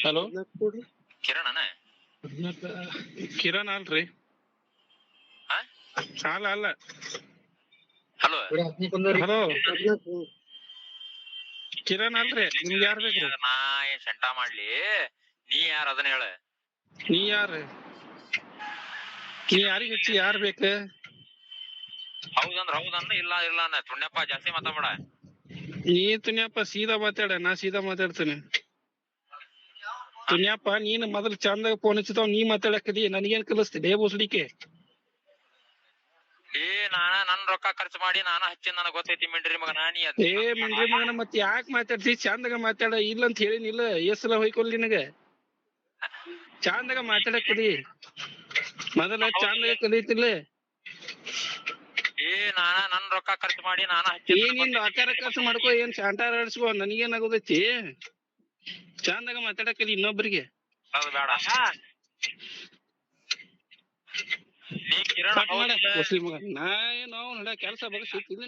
hello Kiran ಅಣ್ಣ ಕಿರಣ್ ಅಲ್ರಿ ಅಲ್ಲ ಅಲ್ಲ ಹಲೋ ಹಲೋ ಕಿರಣ್ ಅಲ್ರಿ ನಿಮ್ಗೆ ಯಾರ್ ಬೇಕ್ರಿ ನಾ ಶಂಟ ಮಾಡ್ಲಿ ನೀ ಯಾರ ಅದನ್ನ ಹೇಳ ನೀ ಯಾರು ನೀ ಯಾರಿಗ ಹಚ್ಚಿ ಯಾರ್ ಬೇಕ ಹೌದಂದ್ರ ಇಲ್ಲ ಇಲ್ಲ ಅನ್ನ ತುಣ್ಯಪ್ಪ ಜಾಸ್ತಿ ಮಾತಾಡ ನೀ ತುನ್ಯಪ್ಪ ಸೀದಾ ಮಾತಾಡ ನಾ ಸೀದಾ ಮಾತಾಡ್ತೇನೆ ತುನ್ಯಪ್ಪ ನೀನ್ ಮೊದಲು ಚಂದಾಗ ಫೋನ್ ಹಚ್ಚಿತಾವ್ ನೀ ಮಾತಾಡಕದಿ ನನಗೇನ್ ಕಲಿಸ್ತಿದೆ ಬೋಸಡಿಕೆ ನನ್ ರೊಕ್ಕ ಖರ್ಚು ಮಾಡಿ ನಾನ ಹಚ್ಚಿನ ನನಗ್ ಗೊತ್ತೈತಿ ಮಿಂಡ್ರಿ ಮಗ ಮಿಂಡ್ರಿ ಮಗನ ಮತ್ ಯಾಕೆ ಮಾತಾಡ್ತಿ ಚಂದಾಗ ಮಾತಾಡ ಇಲ್ಲ ಅಂತ ಹೇಳಿನಿಲ್ಲ ಎಷ್ಟಲ ಹೊಯ್ಕೊಲ್ ನಿನಗ ಚಂದಾಗ ಮಾತಾಡಕದಿ ಮೊದಲ ಚಂದಾಗ ಕಲಿತಿಲ್ಲ ನನ್ ರೊಕ್ಕ ಖರ್ಚು ಮಾಡಿ ನಾನ ಏನಿನ್ ಆಕಾರ ಖರ್ಚು ಮಾಡ್ಕೋ ಏನ್ ಶಾಂಟಾರ ಆಡ್ಸ್ಕೋ ನನಗೇನ್ ಆಗೋದೈತಿ ಚಂದಾಗ ಮಾತಾಡಕದಿ ಇನ್ನೊಬ್ರಿಗೆ ಬೇಡ ನೀ ಕಿರಣ್ ಮಗ ನಾ ಏನೋ ಕೆಲಸ ಬಗಸಿಲ್ಲ